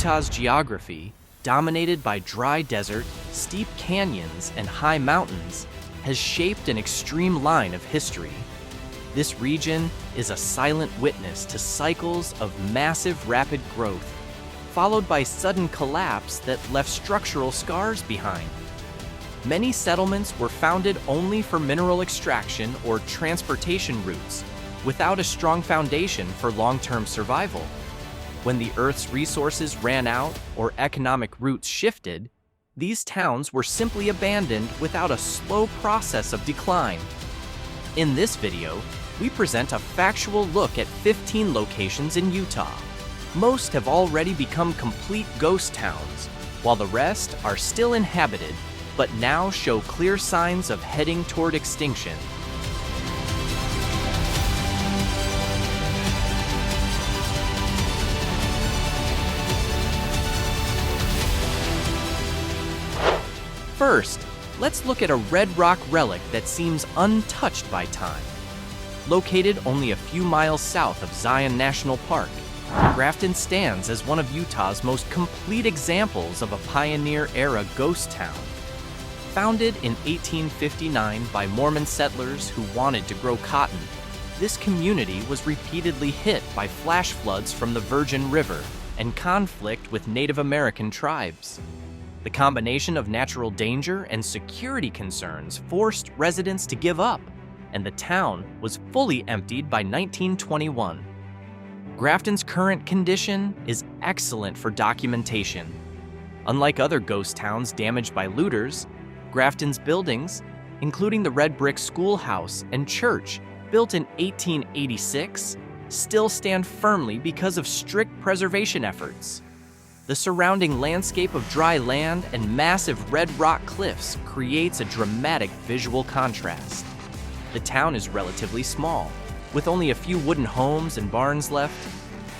Utah's geography, dominated by dry desert, steep canyons, and high mountains, has shaped an extreme line of history. This region is a silent witness to cycles of massive rapid growth, followed by sudden collapse that left structural scars behind. Many settlements were founded only for mineral extraction or transportation routes, without a strong foundation for long-term survival. When the Earth's resources ran out or economic routes shifted, these towns were simply abandoned without a slow process of decline. In this video, we present a factual look at 15 locations in Utah. Most have already become complete ghost towns, while the rest are still inhabited, but now show clear signs of heading toward extinction. First, let's look at a red rock relic that seems untouched by time. Located only a few miles south of Zion National Park, Grafton stands as one of Utah's most complete examples of a pioneer-era ghost town. Founded in 1859 by Mormon settlers who wanted to grow cotton, this community was repeatedly hit by flash floods from the Virgin River and conflict with Native American tribes. The combination of natural danger and security concerns forced residents to give up, and the town was fully emptied by 1921. Grafton's current condition is excellent for documentation. Unlike other ghost towns damaged by looters, Grafton's buildings, including the red brick schoolhouse and church built in 1886, still stand firmly because of strict preservation efforts. The surrounding landscape of dry land and massive red rock cliffs creates a dramatic visual contrast. The town is relatively small, with only a few wooden homes and barns left,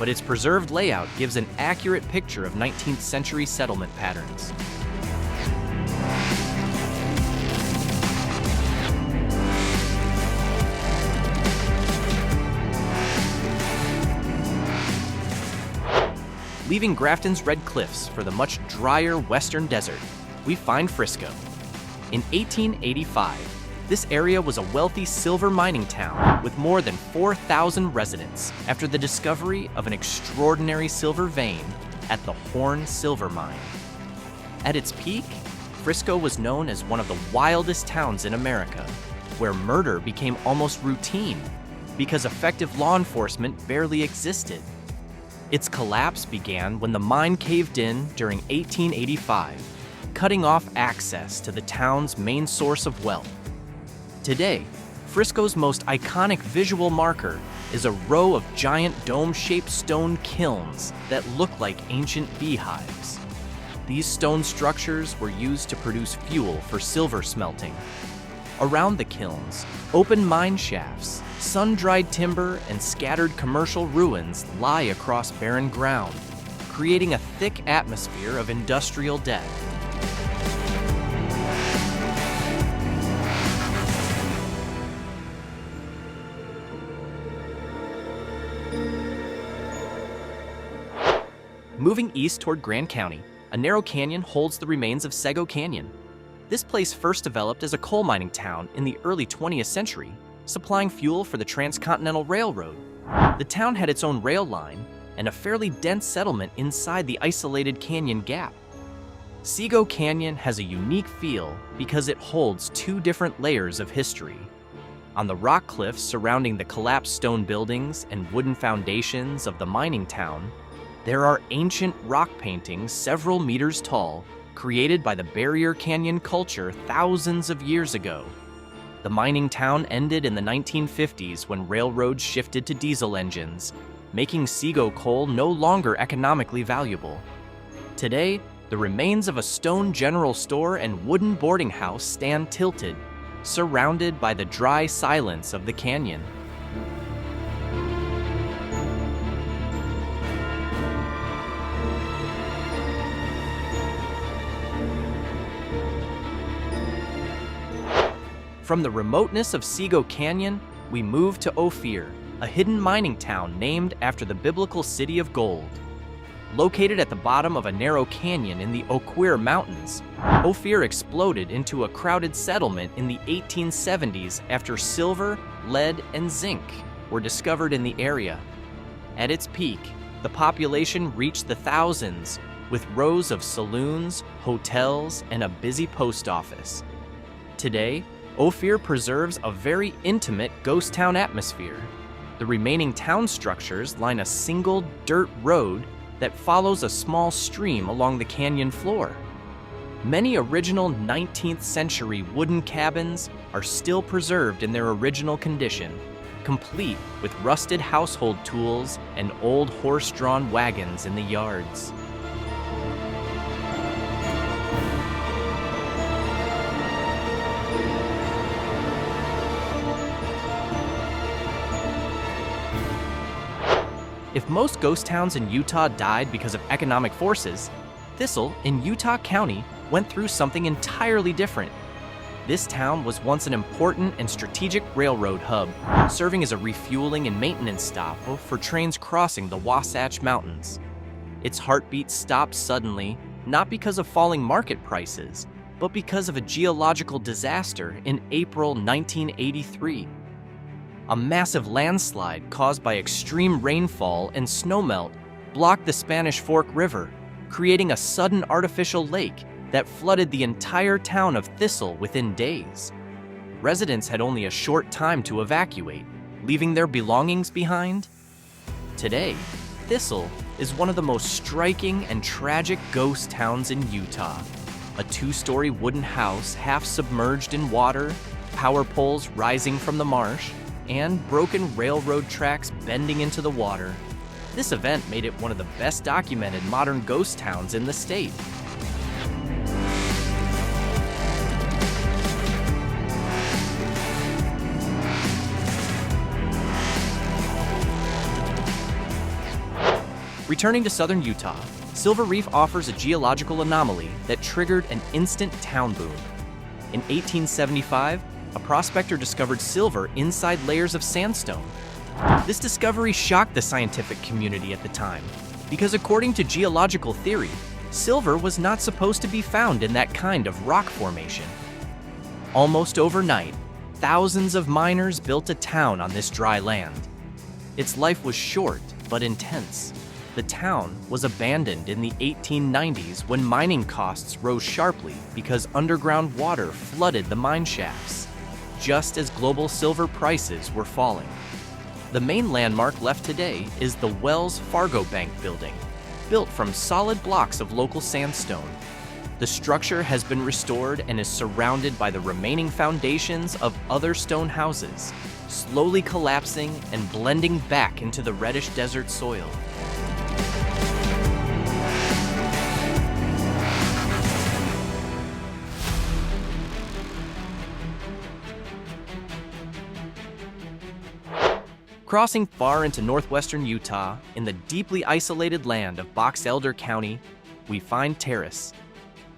but its preserved layout gives an accurate picture of 19th century settlement patterns. Leaving Grafton's red cliffs for the much drier western desert, we find Frisco. In 1885, this area was a wealthy silver mining town with more than 4,000 residents after the discovery of an extraordinary silver vein at the Horn Silver Mine. At its peak, Frisco was known as one of the wildest towns in America, where murder became almost routine because effective law enforcement barely existed. Its collapse began when the mine caved in during 1885, cutting off access to the town's main source of wealth. Today, Frisco's most iconic visual marker is a row of giant dome-shaped stone kilns that look like ancient beehives. These stone structures were used to produce fuel for silver smelting. Around the kilns, open mine shafts, sun-dried timber, and scattered commercial ruins lie across barren ground, creating a thick atmosphere of industrial death. Moving east toward Grand County, a narrow canyon holds the remains of Sego Canyon. This place first developed as a coal mining town in the early 20th century, supplying fuel for the Transcontinental Railroad. The town had its own rail line and a fairly dense settlement inside the isolated canyon gap. Sego Canyon has a unique feel because it holds two different layers of history. On the rock cliffs surrounding the collapsed stone buildings and wooden foundations of the mining town, there are ancient rock paintings several meters tall, created by the Barrier Canyon culture thousands of years ago. The mining town ended in the 1950s when railroads shifted to diesel engines, making Sego coal no longer economically valuable. Today, the remains of a stone general store and wooden boarding house stand tilted, surrounded by the dry silence of the canyon. From the remoteness of Sego Canyon, we move to Ophir, a hidden mining town named after the biblical city of gold. Located at the bottom of a narrow canyon in the Ophir Mountains, Ophir exploded into a crowded settlement in the 1870s after silver, lead, and zinc were discovered in the area. At its peak, the population reached the thousands, with rows of saloons, hotels, and a busy post office. Today, Ophir preserves a very intimate ghost town atmosphere. The remaining town structures line a single dirt road that follows a small stream along the canyon floor. Many original 19th century wooden cabins are still preserved in their original condition, complete with rusted household tools and old horse-drawn wagons in the yards. If most ghost towns in Utah died because of economic forces, Thistle in Utah County went through something entirely different. This town was once an important and strategic railroad hub, serving as a refueling and maintenance stop for trains crossing the Wasatch Mountains. Its heartbeat stopped suddenly, not because of falling market prices, but because of a geological disaster in April 1983. A massive landslide caused by extreme rainfall and snowmelt blocked the Spanish Fork River, creating a sudden artificial lake that flooded the entire town of Thistle within days. Residents had only a short time to evacuate, leaving their belongings behind. Today, Thistle is one of the most striking and tragic ghost towns in Utah. A two-story wooden house half submerged in water, power poles rising from the marsh, and broken railroad tracks bending into the water. This event made it one of the best documented modern ghost towns in the state. Returning to southern Utah, Silver Reef offers a geological anomaly that triggered an instant town boom. In 1875, a prospector discovered silver inside layers of sandstone. This discovery shocked the scientific community at the time, because according to geological theory, silver was not supposed to be found in that kind of rock formation. Almost overnight, thousands of miners built a town on this dry land. Its life was short but intense. The town was abandoned in the 1890s when mining costs rose sharply because underground water flooded the mine shafts, just as global silver prices were falling. The main landmark left today is the Wells Fargo Bank building, built from solid blocks of local sandstone. The structure has been restored and is surrounded by the remaining foundations of other stone houses, slowly collapsing and blending back into the reddish desert soil. Crossing far into northwestern Utah, in the deeply isolated land of Box Elder County, we find Terrace.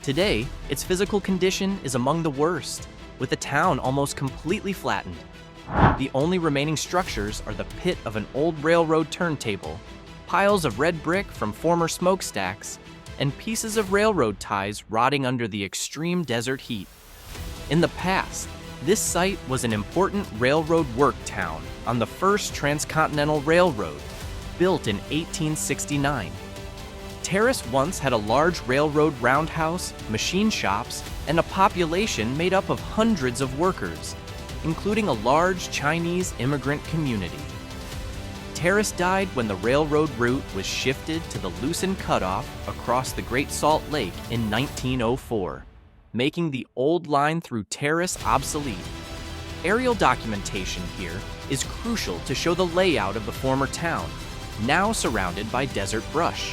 Today, its physical condition is among the worst, with the town almost completely flattened. The only remaining structures are the pit of an old railroad turntable, piles of red brick from former smokestacks, and pieces of railroad ties rotting under the extreme desert heat. In the past, this site was an important railroad work town on the first transcontinental railroad, built in 1869. Terrace once had a large railroad roundhouse, machine shops, and a population made up of hundreds of workers, including a large Chinese immigrant community. Terrace died when the railroad route was shifted to the Lucin Cutoff across the Great Salt Lake in 1904. Making the old line through Terrace obsolete. Aerial documentation here is crucial to show the layout of the former town, now surrounded by desert brush.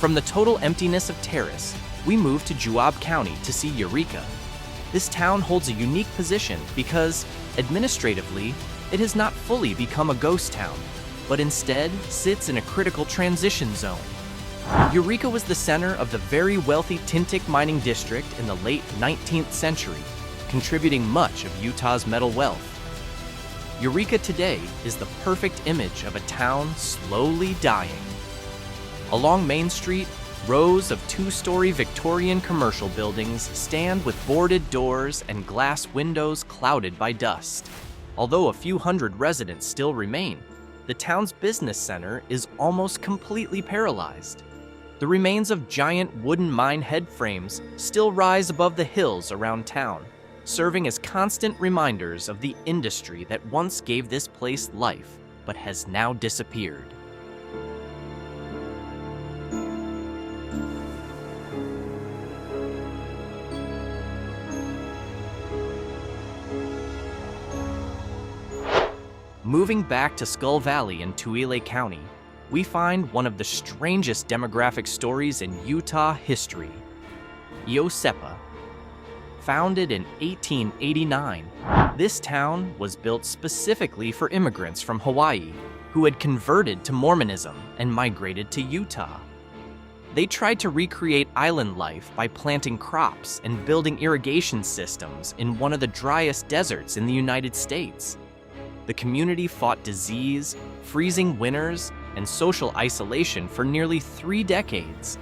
From the total emptiness of Terrace, we move to Juab County to see Eureka. This town holds a unique position because, administratively, it has not fully become a ghost town, but instead sits in a critical transition zone. Eureka was the center of the very wealthy Tintic mining district in the late 19th century, contributing much of Utah's metal wealth. Eureka today is the perfect image of a town slowly dying. Along Main Street, rows of two-story Victorian commercial buildings stand with boarded doors and glass windows clouded by dust. Although a few hundred residents still remain, the town's business center is almost completely paralyzed. The remains of giant wooden mine head frames still rise above the hills around town, serving as constant reminders of the industry that once gave this place life, but has now disappeared. Moving back to Skull Valley in Tooele County, we find one of the strangest demographic stories in Utah history. Iosepa. Founded in 1889, this town was built specifically for immigrants from Hawaii who had converted to Mormonism and migrated to Utah. They tried to recreate island life by planting crops and building irrigation systems in one of the driest deserts in the United States. The community fought disease, freezing winters, and social isolation for nearly 3 decades.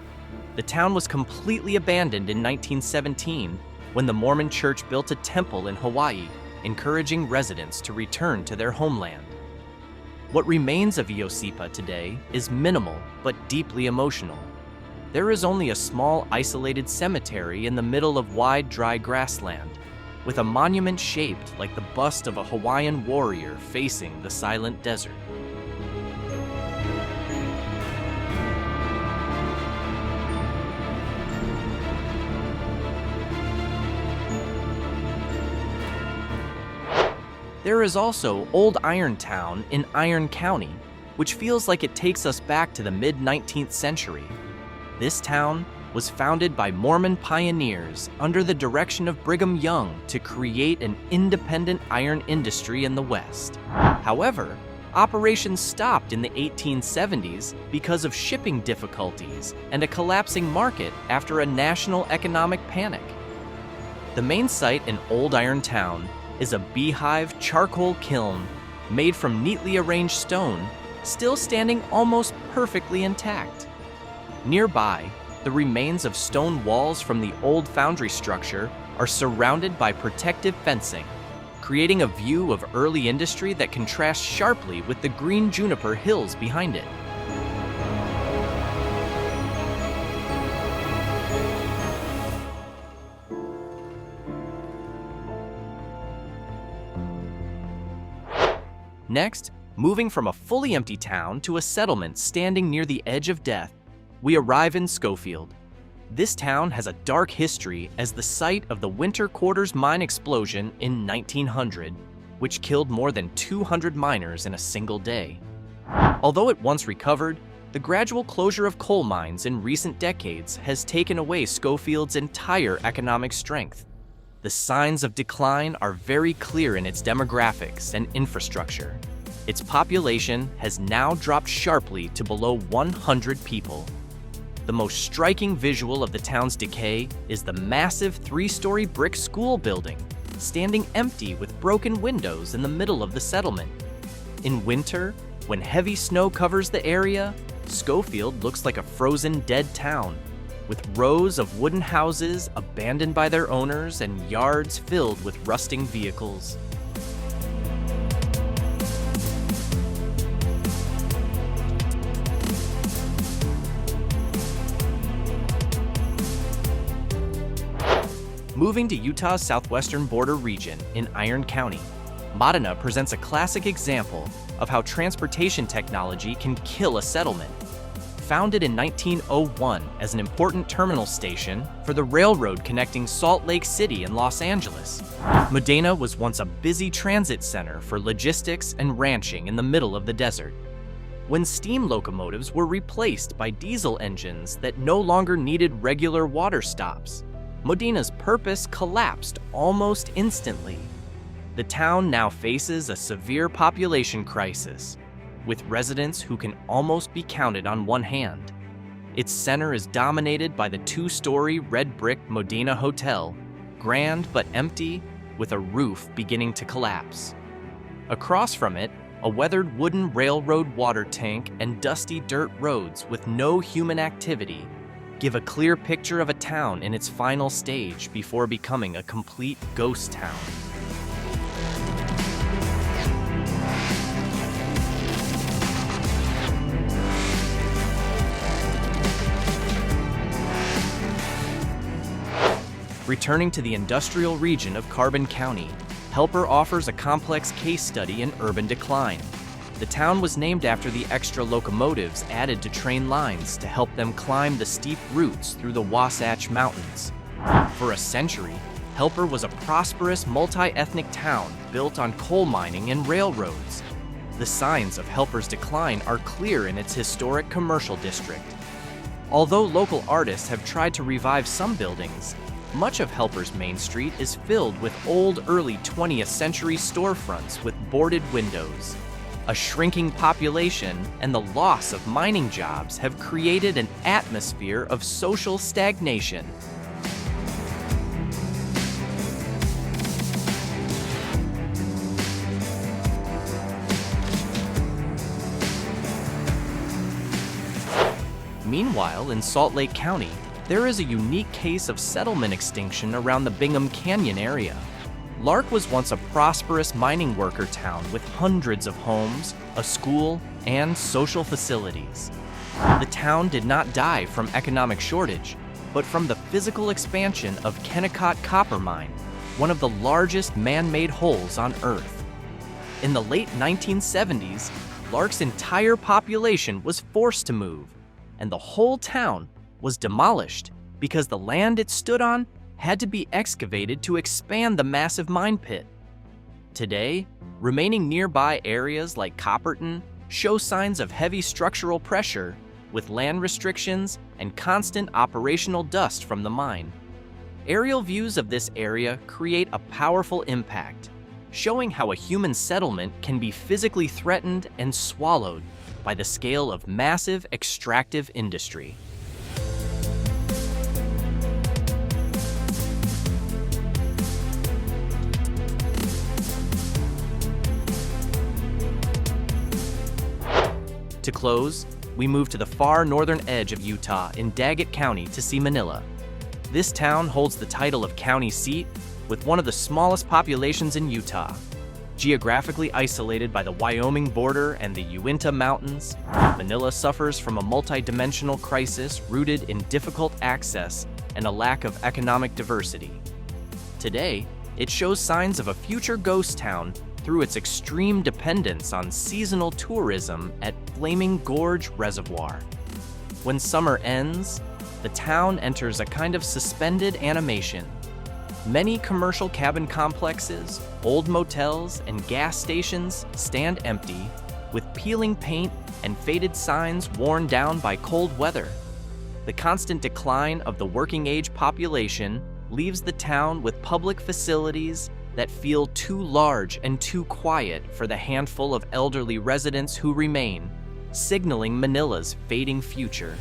The town was completely abandoned in 1917 when the Mormon Church built a temple in Hawaii, encouraging residents to return to their homeland. What remains of Iosepa today is minimal but deeply emotional. There is only a small isolated cemetery in the middle of wide dry grassland, with a monument shaped like the bust of a Hawaiian warrior facing the silent desert. There is also Old Irontown in Iron County, which feels like it takes us back to the mid-19th century. This town was founded by Mormon pioneers under the direction of Brigham Young to create an independent iron industry in the West. However, operations stopped in the 1870s because of shipping difficulties and a collapsing market after a national economic panic. The main site in Old Irontown is a beehive charcoal kiln made from neatly arranged stone, still standing almost perfectly intact. Nearby, the remains of stone walls from the old foundry structure are surrounded by protective fencing, creating a view of early industry that contrasts sharply with the green juniper hills behind it. Next, moving from a fully empty town to a settlement standing near the edge of death, we arrive in Scofield. This town has a dark history as the site of the Winter Quarters mine explosion in 1900, which killed more than 200 miners in a single day. Although it once recovered, the gradual closure of coal mines in recent decades has taken away Scofield's entire economic strength. The signs of decline are very clear in its demographics and infrastructure. Its population has now dropped sharply to below 100 people. The most striking visual of the town's decay is the massive 3-story brick school building, standing empty with broken windows in the middle of the settlement. In winter, when heavy snow covers the area, Scofield looks like a frozen dead town, with rows of wooden houses abandoned by their owners and yards filled with rusting vehicles. Moving to Utah's southwestern border region in Iron County, Modena presents a classic example of how transportation technology can kill a settlement. Founded in 1901 as an important terminal station for the railroad connecting Salt Lake City and Los Angeles, Modena was once a busy transit center for logistics and ranching in the middle of the desert. When steam locomotives were replaced by diesel engines that no longer needed regular water stops, Modena's purpose collapsed almost instantly. The town now faces a severe population crisis, with residents who can almost be counted on one hand. Its center is dominated by the two-story red brick Modena Hotel, grand but empty, with a roof beginning to collapse. Across from it, a weathered wooden railroad water tank and dusty dirt roads with no human activity give a clear picture of a town in its final stage before becoming a complete ghost town. Returning to the industrial region of Carbon County, Helper offers a complex case study in urban decline. The town was named after the extra locomotives added to train lines to help them climb the steep routes through the Wasatch Mountains. For a century, Helper was a prosperous multi-ethnic town built on coal mining and railroads. The signs of Helper's decline are clear in its historic commercial district. Although local artists have tried to revive some buildings, much of Helper's Main Street is filled with old early 20th century storefronts with boarded windows. A shrinking population and the loss of mining jobs have created an atmosphere of social stagnation. Meanwhile, in Salt Lake County, there is a unique case of settlement extinction around the Bingham Canyon area. Lark was once a prosperous mining worker town with hundreds of homes, a school, and social facilities. The town did not die from economic shortage, but from the physical expansion of Kennecott Copper Mine, one of the largest man-made holes on Earth. In the late 1970s, Lark's entire population was forced to move, and the whole town was demolished because the land it stood on had to be excavated to expand the massive mine pit. Today, remaining nearby areas like Copperton show signs of heavy structural pressure with land restrictions and constant operational dust from the mine. Aerial views of this area create a powerful impact, showing how a human settlement can be physically threatened and swallowed by the scale of massive extractive industry. To close, we move to the far northern edge of Utah in Daggett County to see Manila. This town holds the title of county seat with one of the smallest populations in Utah. Geographically isolated by the Wyoming border and the Uinta Mountains, Manila suffers from a multi-dimensional crisis rooted in difficult access and a lack of economic diversity. Today, it shows signs of a future ghost town through its extreme dependence on seasonal tourism at Flaming Gorge Reservoir. When summer ends, the town enters a kind of suspended animation. Many commercial cabin complexes, old motels, and gas stations stand empty, with peeling paint and faded signs worn down by cold weather. The constant decline of the working-age population leaves the town with public facilities that feel too large and too quiet for the handful of elderly residents who remain, signaling Manila's fading future.